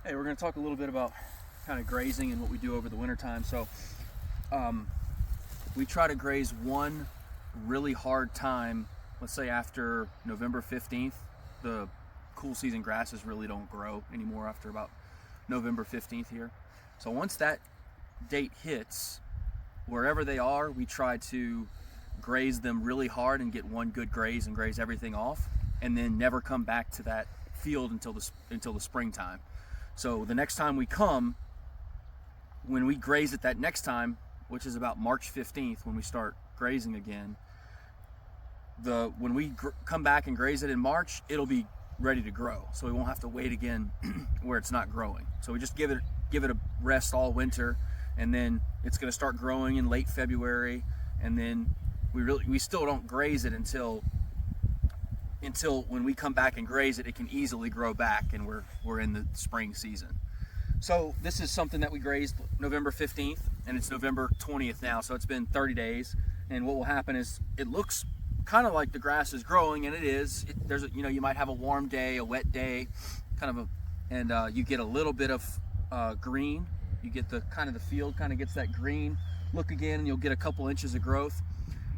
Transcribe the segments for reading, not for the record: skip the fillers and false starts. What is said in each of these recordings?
Hey, we're going to talk a little bit about kind of grazing and what we do over the winter time. So we try to graze one really hard time, let's say after November 15th. The cool season grasses really don't grow anymore after about November 15th here. So once that date hits, wherever they are, we try to graze them really hard and get one good graze and graze everything off, and then never come back to that field until the springtime. So the next time we come, when we graze it that next time, which is about March 15th when we start grazing again, when we come back and graze it in March, it'll be ready to grow. So we won't have to wait again where it's not growing. So we just give it a rest all winter, and then it's going to start growing in late February, and then we still don't graze it until when we come back and graze it, it can easily grow back, and we're in the spring season. So this is something that we grazed November 15th, and it's November 20th now, so it's been 30 days. And what will happen is it looks kind of like the grass is growing, and it is. You might have a warm day, a wet day, and you get a little bit of green. You get the field kind of gets that green look again, and you'll get a couple inches of growth.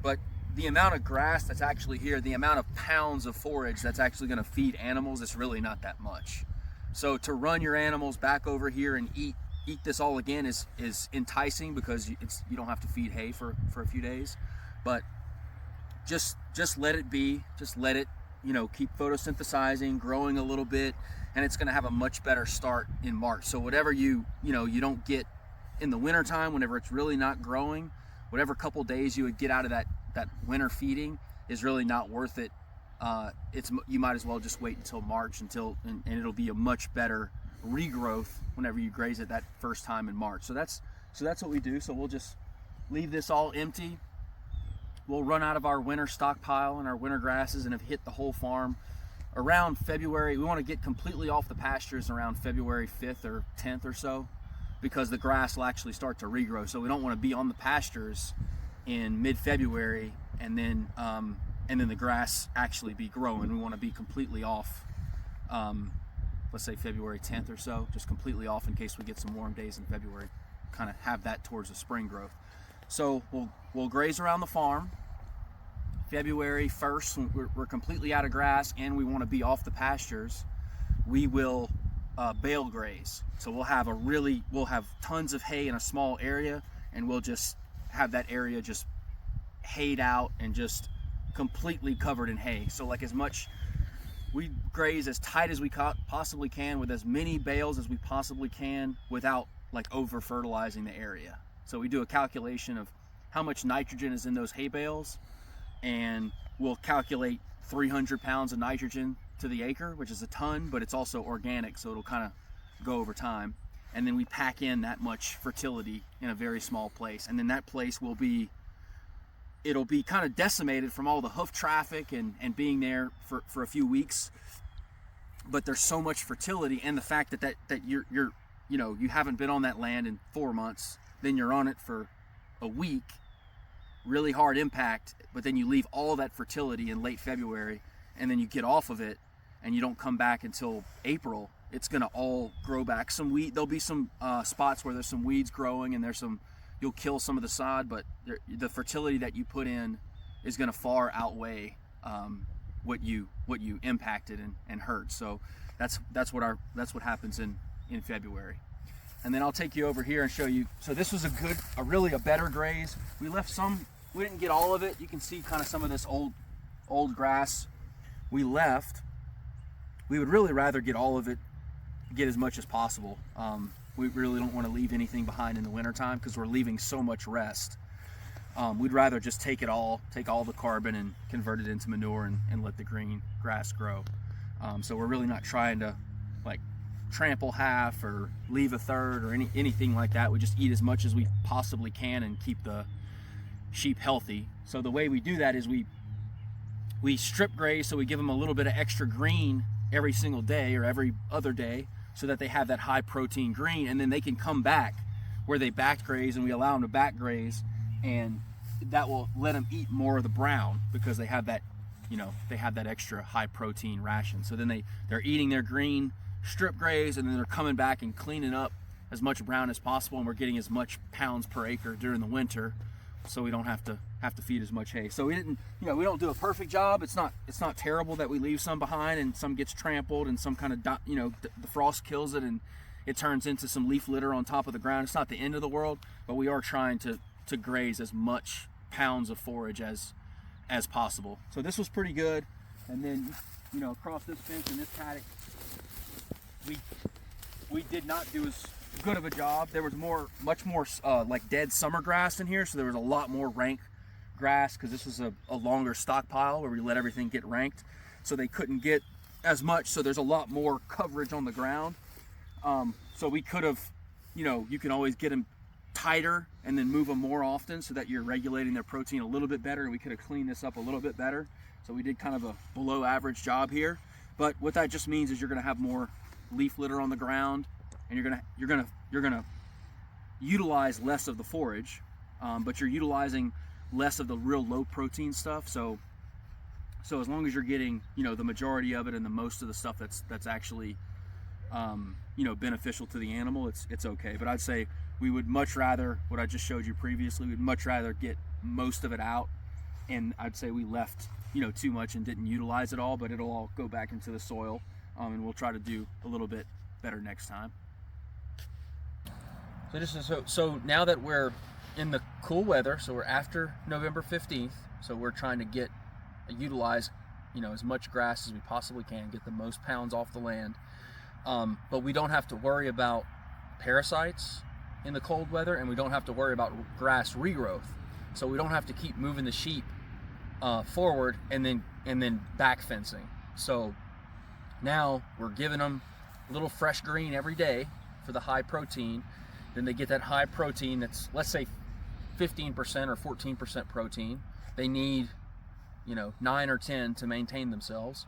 But the amount of grass that's actually here, the amount of pounds of forage that's actually going to feed animals, is really not that much. So to run your animals back over here and eat this all again is enticing, because you don't have to feed hay for a few days. But just let it be. Just let it, keep photosynthesizing, growing a little bit, and it's going to have a much better start in March. So whatever you don't get in the wintertime, whenever it's really not growing, whatever couple days you would get out of that winter feeding is really not worth it. You might as well just wait until March and it'll be a much better regrowth whenever you graze it that first time in March. So that's what we do. So we'll just leave this all empty. We'll run out of our winter stockpile and our winter grasses and have hit the whole farm around February. We want to get completely off the pastures around February 5th or 10th or so, because the grass will actually start to regrow. So we don't want to be on the pastures in mid-February and then the grass actually be growing. We want to be completely off, let's say February 10th or so, just completely off in case we get some warm days in February, kind of have that towards the spring growth. So we'll graze around the farm. February 1st, we're completely out of grass and we want to be off the pastures. We will bale graze. So we'll have tons of hay in a small area, and we'll just have that area just hayed out and just completely covered in hay. So we graze as tight as we possibly can, with as many bales as we possibly can, without over fertilizing the area. So we do a calculation of how much nitrogen is in those hay bales, and we'll calculate 300 pounds of nitrogen to the acre, which is a ton, but it's also organic, so it'll kind of go over time. And then we pack in that much fertility in a very small place, and then that place it'll be kind of decimated from all the hoof traffic and being there for a few weeks. But there's so much fertility, and the fact that you haven't been on that land in 4 months, then you're on it for a week, really hard impact, but then you leave all that fertility in late February, and then you get off of it and you don't come back until April. It's going to all grow back. There'll be some spots where there's some weeds growing, and you'll kill some of the sod, but the fertility that you put in is going to far outweigh what you impacted and hurt. So that's what happens in February. And then I'll take you over here and show you. So this was a really better graze. We didn't get all of it. You can see kind of some of this old grass we left. We would really rather get all of it, get as much as possible. We really don't want to leave anything behind in the wintertime, because we're leaving so much rest. We'd rather just take all the carbon and convert it into manure and let the green grass grow. So we're really not trying to trample half or leave a third or anything like that. We just eat as much as we possibly can and keep the sheep healthy. So the way we do that is we strip graze, so we give them a little bit of extra green every single day or every other day, so that they have that high protein green, and then they can come back where they back graze, and we allow them to back graze, and that will let them eat more of the brown, because they have that extra high protein ration. So then they're eating their green strip graze, and then they're coming back and cleaning up as much brown as possible, and we're getting as much pounds per acre during the winter, so we don't have to feed as much hay. So we didn't, we don't do a perfect job. It's not terrible that we leave some behind and some gets trampled and some kind of, the frost kills it and it turns into some leaf litter on top of the ground. It's not the end of the world, but we are trying to graze as much pounds of forage as possible. So this was pretty good. And then, across this fence in this paddock, we did not do as good of a job. There was much more like dead summer grass in here, so there was a lot more rank grass because this was a longer stockpile where we let everything get ranked, so they couldn't get as much. So there's a lot more coverage on the ground. So we could have, you can always get them tighter and then move them more often so that you're regulating their protein a little bit better, and we could have cleaned this up a little bit better. So we did kind of a below average job here. But what that just means is you're going to have more leaf litter on the ground, and you're gonna utilize less of the forage, but you're utilizing less of the real low protein stuff. So as long as you're getting the majority of it and the most of the stuff that's actually beneficial to the animal, it's okay. But I'd say we would much rather, what I just showed you previously, we'd much rather get most of it out, and I'd say we left too much and didn't utilize it all, but it'll all go back into the soil, and we'll try to do a little bit better next time. So this is so now that we're in the cool weather, so we're after November 15th, so we're trying to utilize as much grass as we possibly can, get the most pounds off the land, but we don't have to worry about parasites in the cold weather, and we don't have to worry about grass regrowth, so we don't have to keep moving the sheep forward and then back fencing. So now we're giving them a little fresh green every day for the high protein. Then they get that high protein that's, let's say, 15% or 14% protein. They need 9 or 10 to maintain themselves.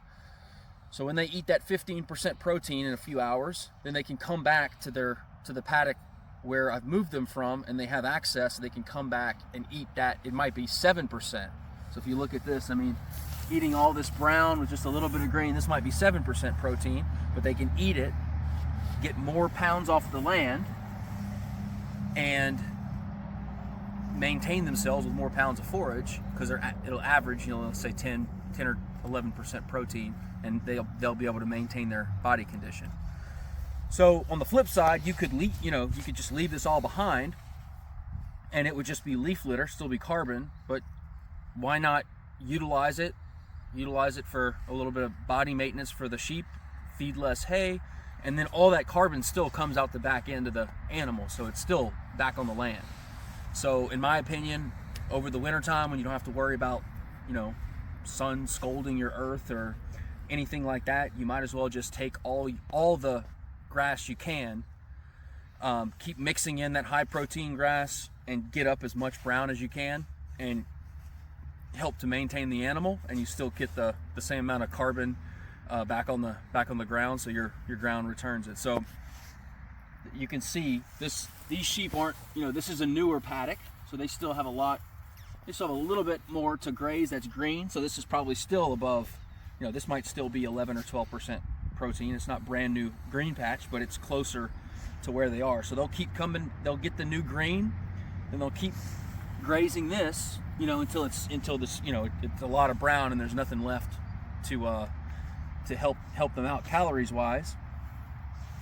So when they eat that 15% protein in a few hours, then they can come back to the paddock where I've moved them from, and they have access. They can come back and eat that. It might be 7%. So if you look at this, eating all this brown with just a little bit of green, this might be 7% protein, but they can eat it, get more pounds off the land, and maintain themselves with more pounds of forage, because it'll average, let's say 10 or 11% protein, and they'll be able to maintain their body condition. So on the flip side, you could just leave this all behind, and it would just be leaf litter, still be carbon, but why not utilize it for a little bit of body maintenance for the sheep, feed less hay, and then all that carbon still comes out the back end of the animal, so it's still back on the land. So in my opinion, over the wintertime, when you don't have to worry about sun scalding your earth or anything like that, you might as well just take all the grass you can, keep mixing in that high protein grass, and get up as much brown as you can, and help to maintain the animal, and you still get the same amount of carbon back on the ground, so your ground returns it. So you can see these sheep aren't, this is a newer paddock, so they still have a little bit more to graze that's green. So this is probably still above, this might still be 11 or 12% protein. It's not brand new green patch, but it's closer to where they are. So they'll keep coming, they'll get the new green, and they'll keep grazing this, until this, it's a lot of brown and there's nothing left to help them out calories wise.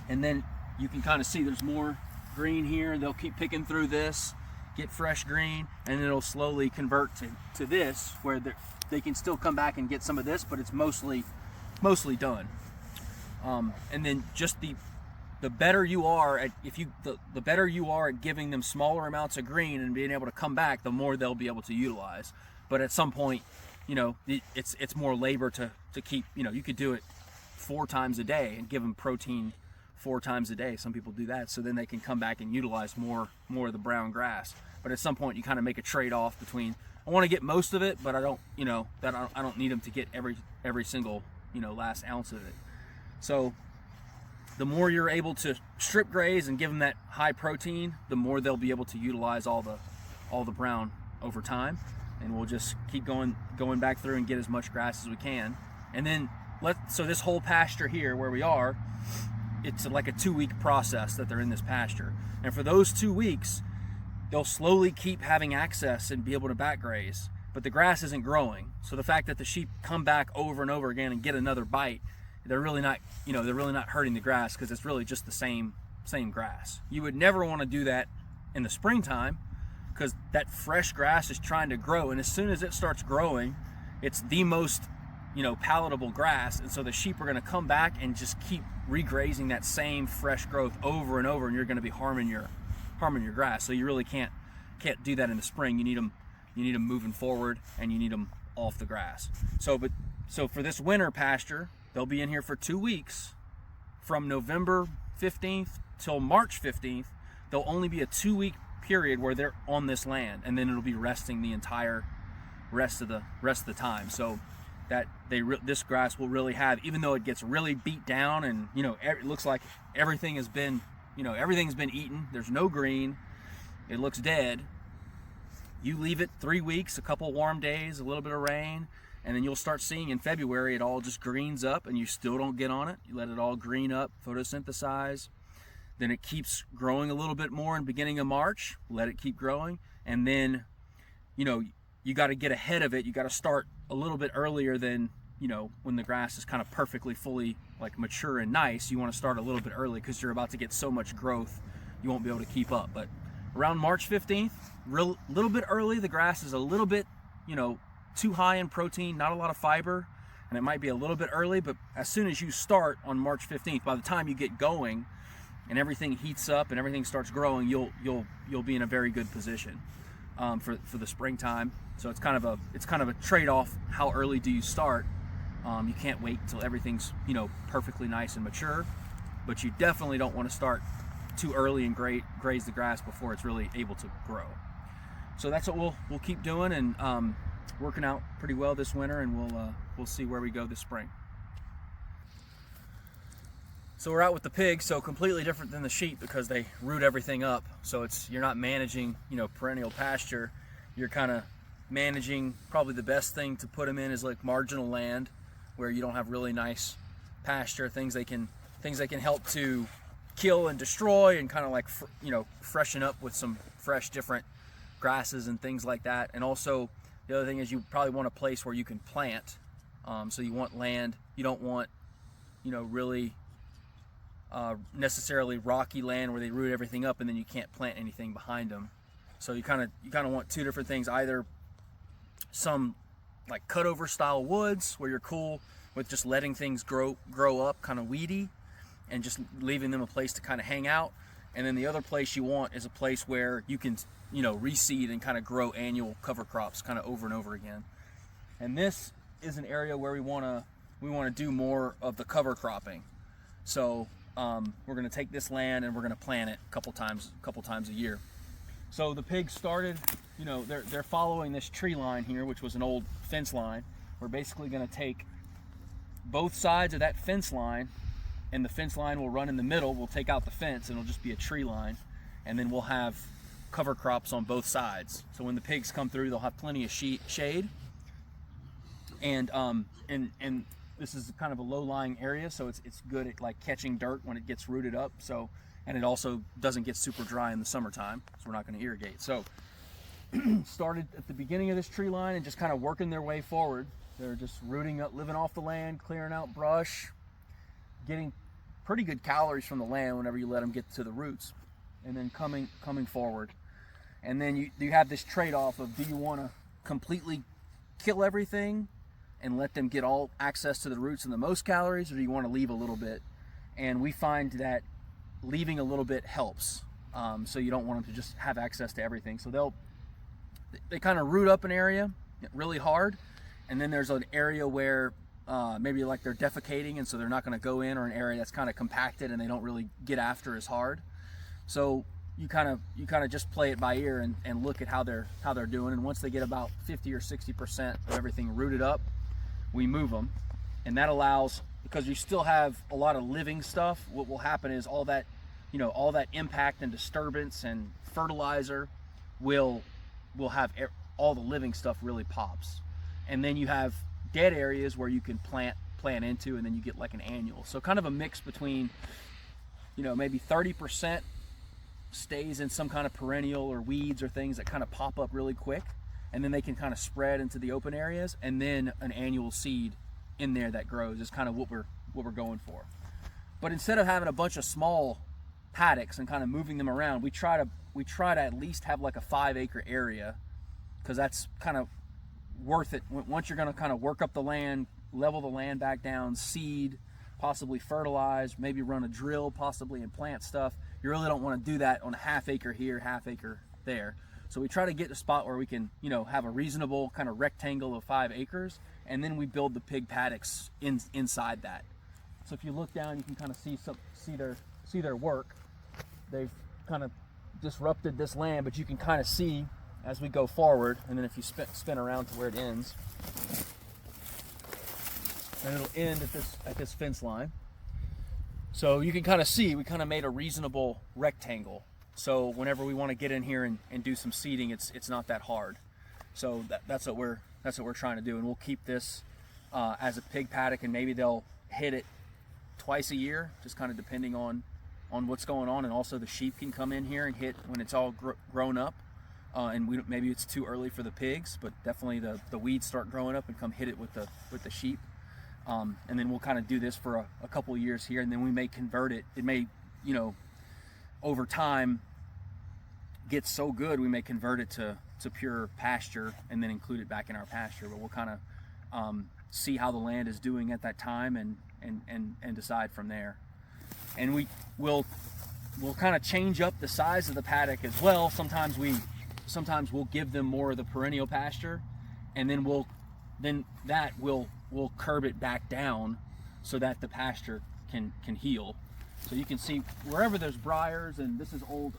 And then you can kind of see there's more green here. They'll keep picking through this, get fresh green, and it'll slowly convert to this, where they can still come back and get some of this, but it's mostly done. And then just the better you are at the better you are at giving them smaller amounts of green and being able to come back, the more they'll be able to utilize. But at some point, it's more labor to keep. You could do it 4 times a day and give them protein 4 times a day. Some people do that, so then they can come back and utilize more of the brown grass. But at some point, you kind of make a trade-off between, I want to get most of it, but I don't, I don't need them to get every single, last ounce of it. So the more you're able to strip graze and give them that high protein, the more they'll be able to utilize all the brown over time. And we'll just keep going back through and get as much grass as we can. And then so this whole pasture here where we are, it's like a 2-week process that they're in this pasture. And for those 2 weeks, they'll slowly keep having access and be able to back graze, but the grass isn't growing. So the fact that the sheep come back over and over again and get another bite, they're really not, they're really not hurting the grass, because it's really just the same grass. You would never want to do that in the springtime, because that fresh grass is trying to grow, and as soon as it starts growing, it's the most palatable grass, and so the sheep are going to come back and just keep regrazing that same fresh growth over and over, and you're going to be harming your grass. So you really can't do that in the spring. You need them moving forward, and you need them off the grass. So for this winter pasture, they'll be in here for 2 weeks, from November 15th till March 15th. There'll only be a 2-week period where they're on this land, and then it'll be resting the entire rest of the time. So that this grass will really have, even though it gets really beat down, and it looks like everything has been everything's been eaten, there's no green, it looks dead. You leave it 3 weeks, a couple warm days, a little bit of rain, and then you'll start seeing in February it all just greens up, and you still don't get on it. You let it all green up, photosynthesize. Then it keeps growing a little bit more in the beginning of March. Let it keep growing, and then you got to get ahead of it. You got to start a little bit earlier than when the grass is kind of perfectly fully like mature and nice. You want to start a little bit early, because you're about to get so much growth you won't be able to keep up. But around March 15th, little bit early, the grass is a little bit too high in protein, not a lot of fiber, and it might be a little bit early. But as soon as you start on March 15th, by the time you get going and everything heats up and everything starts growing, you'll be in a very good position for the springtime. So it's kind of a trade-off. How early do you start? You can't wait until everything's perfectly nice and mature, but you definitely don't want to start too early and graze the grass before it's really able to grow. So that's what we'll keep doing, and working out pretty well this winter, and we'll see where we go this spring. So we're out with the pigs, so completely different than the sheep, because they root everything up. So you're not managing perennial pasture. You're kind of managing, probably the best thing to put them in is like marginal land, where you don't have really nice pasture, things they can help to kill and destroy, and kind of like freshen up with some fresh different grasses and things like that. And also the other thing is, you probably want a place where you can plant. So you want land. You don't want really necessarily rocky land where they root everything up and then you can't plant anything behind them. So you kind of want two different things: either some like cutover style woods where you're cool with just letting things grow up, kind of weedy, and just leaving them a place to kind of hang out. And then the other place you want is a place where you can reseed and kind of grow annual cover crops kind of over and over again. And this is an area where we want to do more of the cover cropping. So we're going to take this land and we're going to plant it a couple times a year. So the pigs started, they're following this tree line here, which was an old fence line. We're basically going to take both sides of that fence line, and the fence line will run in the middle. We'll take out the fence and it'll just be a tree line, and then we'll have cover crops on both sides. So when the pigs come through, they'll have plenty of shade. And this is kind of a low-lying area, so it's good at like catching dirt when it gets rooted up. So, and it also doesn't get super dry in the summertime, so we're not going to irrigate. So started at the beginning of this tree line and just kind of working their way forward. They're just rooting up, living off the land, clearing out brush, getting pretty good calories from the land whenever you let them get to the roots, and then coming forward. And then you have this trade-off of, do you want to completely kill everything and let them get all access to the roots and the most calories, or do you want to leave a little bit? And we find that leaving a little bit helps. So you don't want them to just have access to everything. So they kind of root up an area really hard, and then there's an area where maybe like they're defecating, and so they're not going to go in, or an area that's kind of compacted and they don't really get after as hard. So you kind of just play it by ear and look at how they're doing. And once they get about 50 or 60% of everything rooted up, we move them. And that allows, because you still have a lot of living stuff, what will happen is all that impact and disturbance and fertilizer will have all the living stuff really pops. And then you have dead areas where you can plant into, and then you get like an annual. So kind of a mix between maybe 30% stays in some kind of perennial or weeds or things that kind of pop up really quick, and then they can kind of spread into the open areas, and then an annual seed in there that grows is kind of what we're going for. But instead of having a bunch of small paddocks and kind of moving them around, we try to at least have like a 5-acre area, because that's kind of worth it. Once you're going to kind of work up the land, level the land back down, seed, possibly fertilize, maybe run a drill, possibly, and plant stuff, you really don't want to do that on a 1/2 acre here, 1/2 acre there. So we try to get a spot where we can, have a reasonable kind of rectangle of 5 acres, and then we build the pig paddocks inside that. So if you look down, you can kind of see their work. They've kind of disrupted this land, but you can kind of see as we go forward, and then if you spin around to where it ends, and it'll end at this fence line. So you can kind of see we kind of made a reasonable rectangle. So whenever we want to get in here and do some seeding, it's not that hard. So that's what we're trying to do, and we'll keep this as a pig paddock, and maybe they'll hit it twice a year, just kind of depending on what's going on. And also the sheep can come in here and hit when it's all grown up, and maybe it's too early for the pigs, but definitely the weeds start growing up and come hit it with the sheep. And then we'll kind of do this for a couple years here, and then we may convert it. It may, over time get so good we may convert it to pure pasture and then include it back in our pasture. But we'll kind of see how the land is doing at that time and decide from there. And we'll kind of change up the size of the paddock as well. Sometimes we'll give them more of the perennial pasture, and then we'll curb it back down so that the pasture can heal. So you can see wherever there's briars, and this is old,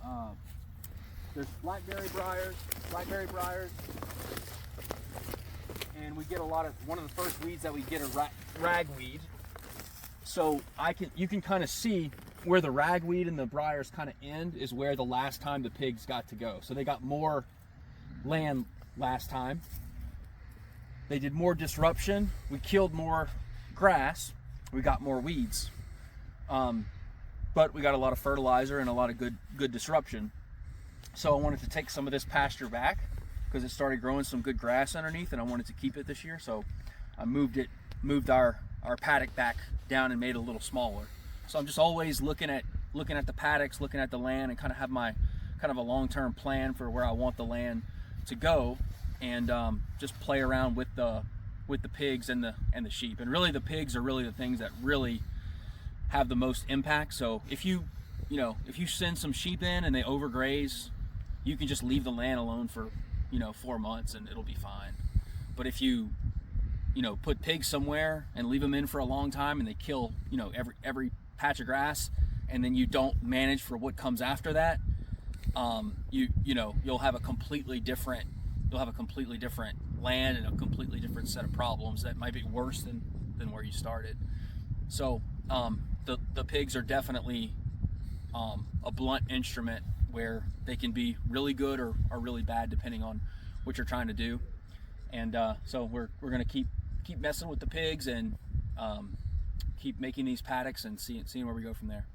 there's blackberry briars, and we get one of the first weeds that we get is ragweed. So you can kind of see where the ragweed and the briars kind of end is where the last time the pigs got to go. So they got more land last time. They did more disruption. We killed more grass. We got more weeds. But we got a lot of fertilizer and a lot of good disruption. So I wanted to take some of this pasture back because it started growing some good grass underneath, and I wanted to keep it this year. So I moved our paddock back down and made it a little smaller. So I'm just always looking at the paddocks, looking at the land, and kind of have my kind of a long-term plan for where I want the land to go, and just play around with the pigs and the sheep. And really the pigs are really the things that really have the most impact. So if you send some sheep in and they overgraze, you can just leave the land alone for 4 months and it'll be fine. But if you put pigs somewhere and leave them in for a long time and they kill every patch of grass, and then you don't manage for what comes after that, you'll have a completely different land and a completely different set of problems that might be worse than where you started. So the pigs are definitely a blunt instrument where they can be really good or really bad depending on what you're trying to do. And so we're going to keep messing with the pigs and keep making these paddocks and seeing where we go from there.